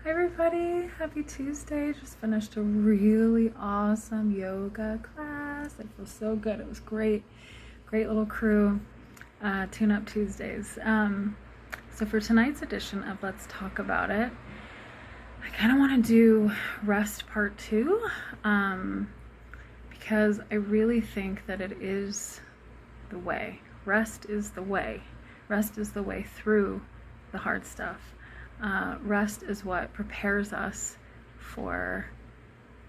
Hi everybody, happy Tuesday. Just finished a really awesome yoga class. I feel so good. It was great little crew, Tune Up Tuesdays. So for tonight's edition of Let's Talk About It, I kind of want to do rest part 2, because I really think that it is the way. Rest is the way. Rest is the way through the hard stuff. Rest is what prepares us for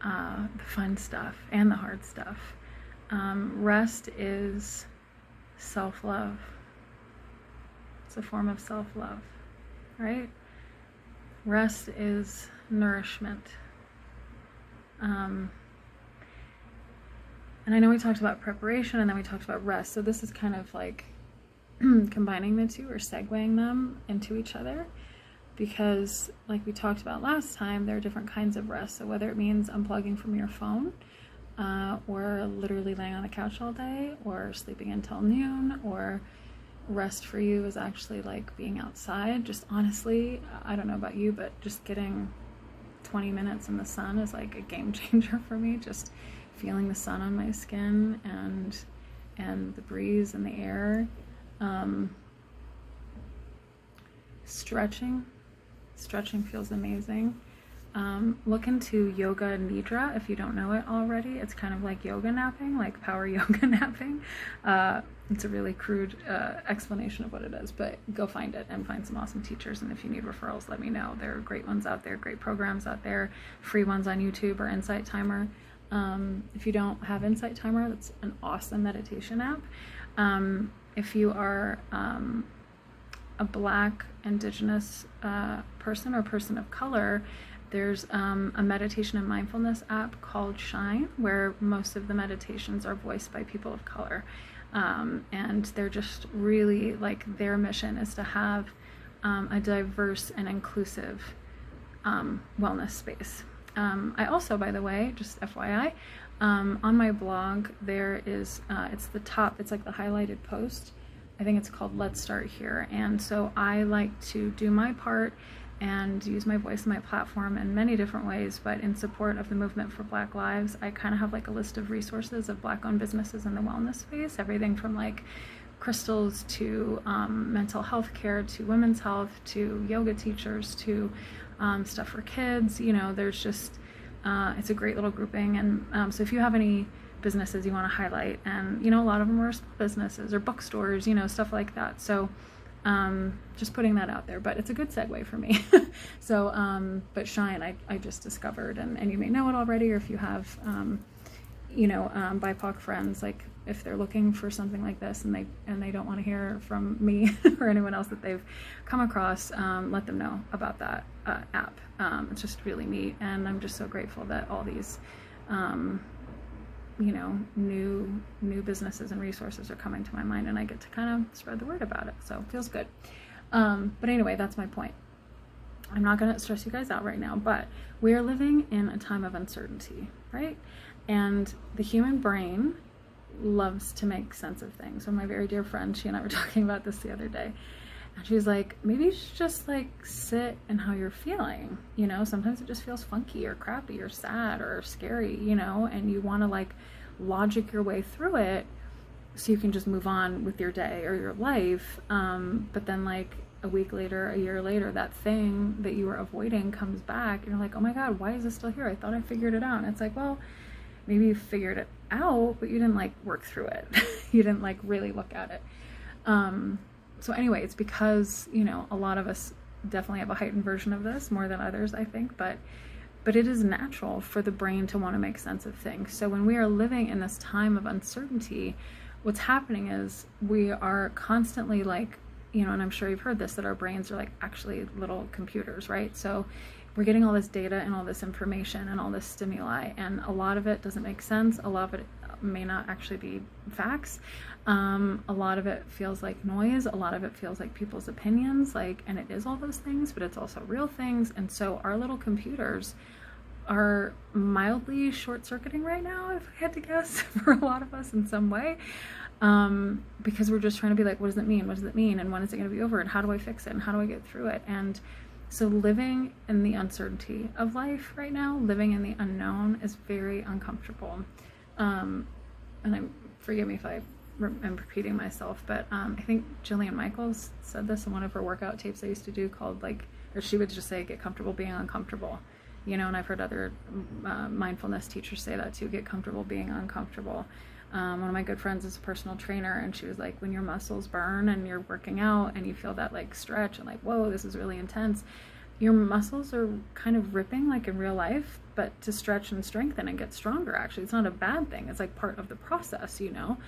the fun stuff and the hard stuff. Rest is self-love. It's a form of self-love, right? Rest is nourishment. And I know we talked about preparation and then we talked about rest. So this is kind of like combining the two or segueing them into each other. Because like we talked about last time, there are different kinds of rest. So whether it means unplugging from your phone, or literally laying on the couch all day, or sleeping until noon, or rest for you is actually like being outside. Just honestly, I don't know about you, but just getting 20 minutes in the sun is like a game changer for me. Just feeling the sun on my skin and the breeze and the air. Stretching feels amazing. Look into yoga Nidra if you don't know it already. It's kind of like yoga napping, like power yoga napping. It's a really crude explanation of what it is, but go find it and find some awesome teachers. And if you need referrals, let me know. There are great ones out there, great programs out there, free ones on YouTube or Insight Timer. If you don't have Insight Timer, that's an awesome meditation app. If you are a Black, Indigenous person or person of color, there's a meditation and mindfulness app called Shine, where most of the meditations are voiced by people of color. And they're just really, like, their mission is to have a diverse and inclusive wellness space. I also, by the way, just FYI, on my blog, there is, it's like the highlighted post. I think it's called Let's Start Here. And so I like to do my part and use my voice and my platform in many different ways, but in support of the movement for Black lives, I kind of have like a list of resources of Black-owned businesses in the wellness space, everything from like crystals to mental health care, to women's health, to yoga teachers, to stuff for kids. You know, there's just, it's a great little grouping. And so if you have any businesses you want to highlight, and you know, a lot of them are small businesses or bookstores, you know, stuff like that. So just putting that out there, but it's a good segue for me. So but Shine, I just discovered, and you may know it already, or if you have you know, BIPOC friends, like if they're looking for something like this and they don't want to hear from me or anyone else that they've come across, let them know about that app. It's just really neat, and I'm just so grateful that all these you know, new businesses and resources are coming to my mind, and I get to kind of spread the word about it. So it feels good. But anyway, that's my point. I'm not going to stress you guys out right now, but we are living in a time of uncertainty, right? And the human brain loves to make sense of things. So my very dear friend, she and I were talking about this the other day. And she was like, maybe you should just like sit in how you're feeling. You know, sometimes it just feels funky or crappy or sad or scary, you know, and you want to like logic your way through it so you can just move on with your day or your life. But then like a week later, a year later, that thing that you were avoiding comes back and you're like, oh my God, why is this still here? I thought I figured it out. And it's like, well, maybe you figured it out, but you didn't like work through it. You didn't like really look at it. So anyway, it's because, you know, a lot of us definitely have a heightened version of this, more than others, I think, but it is natural for the brain to want to make sense of things. So when we are living in this time of uncertainty, what's happening is we are constantly like, you know, and I'm sure you've heard this, that our brains are like actually little computers, right? So we're getting all this data and all this information and all this stimuli, and a lot of it doesn't make sense. A lot of it may not actually be facts. A lot of it feels like noise. A lot of it feels like people's opinions, like, and it is all those things, but it's also real things. And so our little computers are mildly short-circuiting right now, if I had to guess, for a lot of us in some way. Because we're just trying to be like, what does it mean? What does it mean? And when is it going to be over? And how do I fix it? And how do I get through it? And So living in the uncertainty of life right now, living in the unknown, is very uncomfortable. And forgive me if I'm repeating myself, but I think Jillian Michaels said this in one of her workout tapes I used to do, called like, or she would just say, get comfortable being uncomfortable. You know, and I've heard other mindfulness teachers say that too, get comfortable being uncomfortable. One of my good friends is a personal trainer, and she was like, when your muscles burn and you're working out and you feel that like stretch and like, whoa, this is really intense, your muscles are kind of ripping like in real life, but to stretch and strengthen and get stronger, actually, it's not a bad thing. It's like part of the process, you know?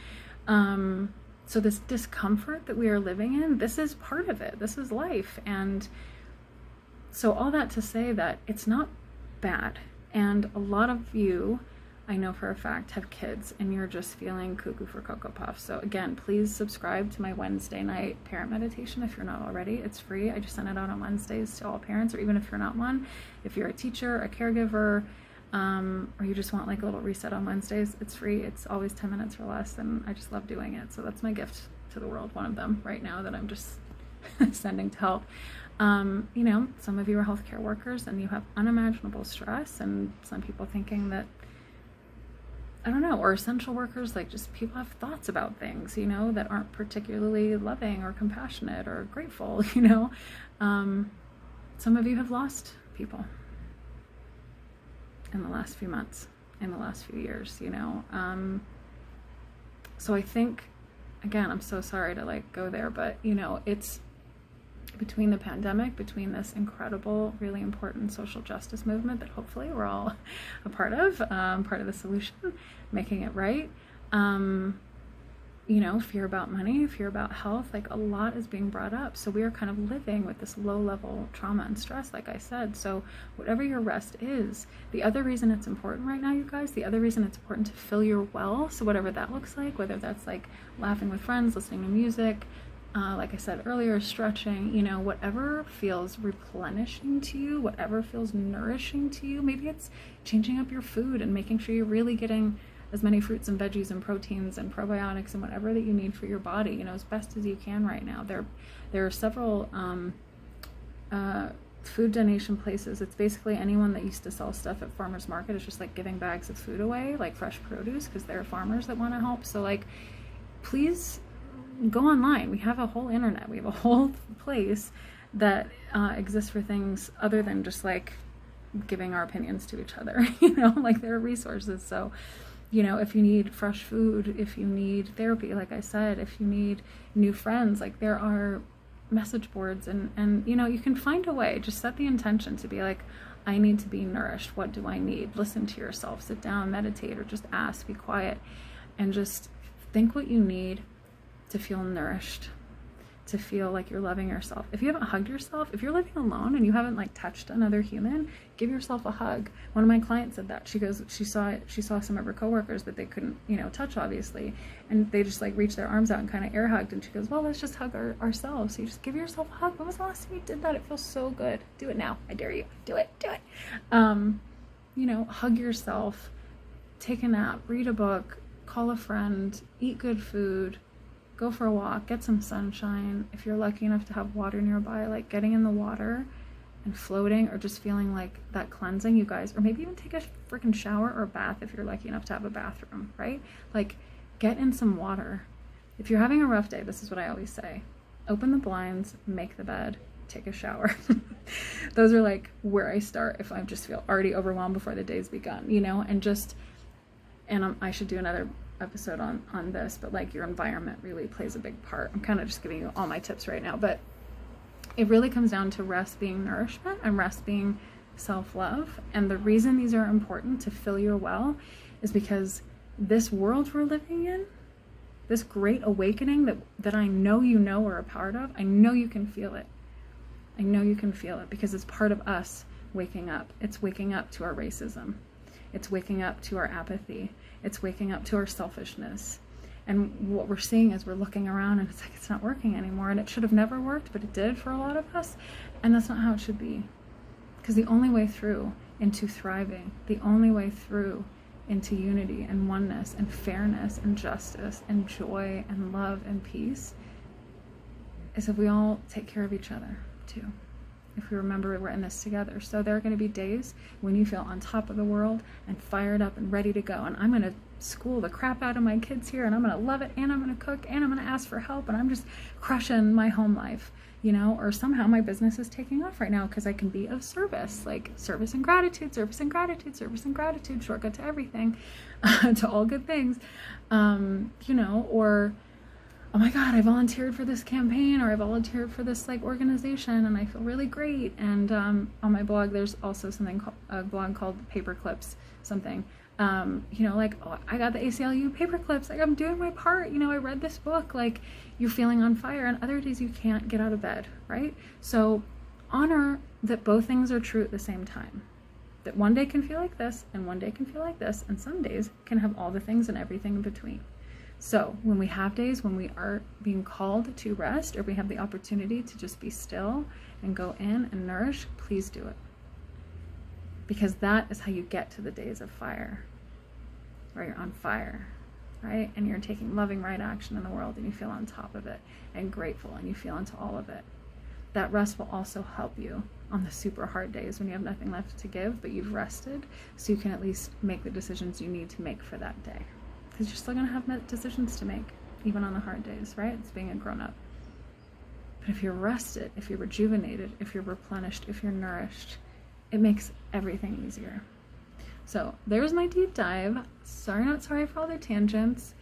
So this discomfort that we are living in, this is part of it. This is life. And so all that to say that it's not bad. And a lot of you, I know for a fact, have kids and you're just feeling cuckoo for Cocoa Puffs. So again, please subscribe to my Wednesday night parent meditation if you're not already. It's free. I just send it out on Wednesdays to all parents, or even if you're not one, if you're a teacher, a caregiver, or you just want like a little reset on Wednesdays, it's free. It's always 10 minutes or less, and I just love doing it. So that's my gift to the world, one of them right now that I'm just sending to help. You know, some of you are healthcare workers and you have unimaginable stress, and some people thinking that, I don't know, or essential workers, like just people have thoughts about things, you know, that aren't particularly loving or compassionate or grateful, you know. Some of you have lost people in the last few months, in the last few years, you know. So I think, again, I'm so sorry to like go there, but you know, it's between the pandemic, between this incredible, really important social justice movement that hopefully we're all a part of the solution, making it right. You know, fear about money, fear about health, like a lot is being brought up. So we are kind of living with this low level trauma and stress, like I said. So whatever your rest is, the other reason it's important right now, you guys, the other reason it's important to fill your well, so whatever that looks like, whether that's like laughing with friends, listening to music, like I said earlier, stretching, you know, whatever feels replenishing to you, whatever feels nourishing to you. Maybe it's changing up your food and making sure you're really getting as many fruits and veggies and proteins and probiotics and whatever that you need for your body, you know, as best as you can right now. There are several food donation places. It's basically anyone that used to sell stuff at farmers market is just like giving bags of food away, like fresh produce, because there are farmers that want to help. So like, please go online. We have a whole internet. We have a whole place that exists for things other than just like giving our opinions to each other, you know, like there are resources. So, you know, if you need fresh food, if you need therapy, like I said, if you need new friends, like there are message boards, and you know, you can find a way. Just set the intention to be like, I need to be nourished. What do I need? Listen to yourself, sit down, meditate, or just ask, be quiet, and just think what you need to feel nourished, to feel like you're loving yourself. If you haven't hugged yourself, if you're living alone and you haven't like touched another human, give yourself a hug. One of my clients said that. She goes, she saw some of her coworkers that they couldn't, you know, touch obviously, and they just like reached their arms out and kind of air hugged, and she goes, well, let's just hug ourselves. So you just give yourself a hug. When was the last time you did that? It feels so good. Do it now. I dare you. Do it. You know, hug yourself, take a nap, read a book, call a friend, eat good food, go for a walk, get some sunshine. If you're lucky enough to have water nearby, like getting in the water and floating, or just feeling like that cleansing, you guys, or maybe even take a freaking shower or a bath if you're lucky enough to have a bathroom, right? Like get in some water. If you're having a rough day, this is what I always say: open the blinds, make the bed, take a shower. Those are like where I start if I just feel already overwhelmed before the day's begun, you know. And I should do another episode on this, but like your environment really plays a big part. I'm kind of just giving you all my tips right now, but it really comes down to rest being nourishment and rest being self-love. And the reason these are important to fill your well is because this world we're living in, this great awakening that I know you know are a part of, I know you can feel it. I know you can feel it because it's part of us waking up. It's waking up to our racism. It's waking up to our apathy. It's waking up to our selfishness. And what we're seeing is we're looking around and it's like, it's not working anymore. And it should have never worked, but it did for a lot of us. And that's not how it should be. Because the only way through into thriving, the only way through into unity and oneness and fairness and justice and joy and love and peace is if we all take care of each other too. if we remember we're in this together. So there are going to be days when you feel on top of the world and fired up and ready to go. And I'm going to school the crap out of my kids here, and I'm going to love it, and I'm going to cook, and I'm going to ask for help, and I'm just crushing my home life, you know, or somehow my business is taking off right now because I can be of service, like service and gratitude, service and gratitude, service and gratitude, shortcut to everything, to all good things, you know, or oh my God, I volunteered for this campaign, or I volunteered for this like organization and I feel really great. And on my blog, there's also something called a blog called Paperclips something. You know, like, oh, I got the ACLU paperclips, like I'm doing my part, you know, I read this book, like you're feeling on fire, and other days you can't get out of bed, right? So honor that both things are true at the same time. That one day can feel like this, and one day can feel like this, and some days can have all the things and everything in between. So when we have days when we are being called to rest, or we have the opportunity to just be still and go in and nourish, please do it. Because that is how you get to the days of fire, where you're on fire, right? And you're taking loving right action in the world, and you feel on top of it and grateful, and you feel into all of it. That rest will also help you on the super hard days when you have nothing left to give, but you've rested, so you can at least make the decisions you need to make for that day. Because you're still going to have decisions to make, even on the hard days, right? It's being a grown-up. But if you're rested, if you're rejuvenated, if you're replenished, if you're nourished, it makes everything easier. So there's my deep dive. Sorry, not sorry for all the tangents.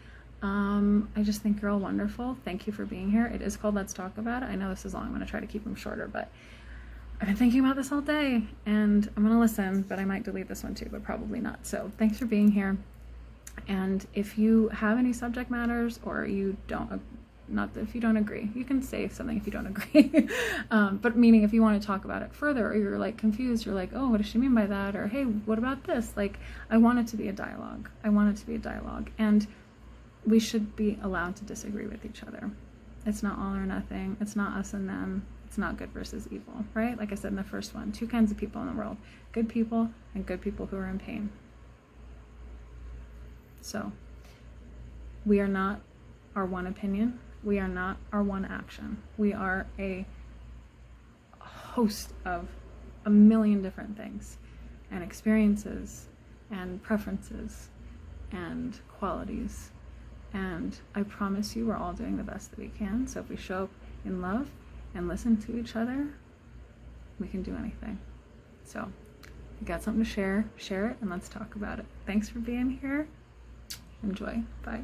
I just think you're all wonderful. Thank you for being here. It is called Let's Talk About It. I know this is long. I'm going to try to keep them shorter, but I've been thinking about this all day, and I'm going to listen, but I might delete this one too, but probably not. So thanks for being here. And if you have any subject matters, or you don't, not that if you don't agree, you can say something if you don't agree, but meaning if you want to talk about it further, or you're like confused, you're like, oh, what does she mean by that? Or, hey, what about this? Like, I want it to be a dialogue. I want it to be a dialogue. And we should be allowed to disagree with each other. It's not all or nothing. It's not us and them. It's not good versus evil, right? Like I said in the first one, two kinds of people in the world, good people and good people who are in pain. So we are not our one opinion. We are not our one action. We are a host of a million different things and experiences and preferences and qualities. And I promise you, we're all doing the best that we can. So if we show up in love and listen to each other, we can do anything. So if you got something to share it, and let's talk about it. Thanks for being here. Enjoy. Bye.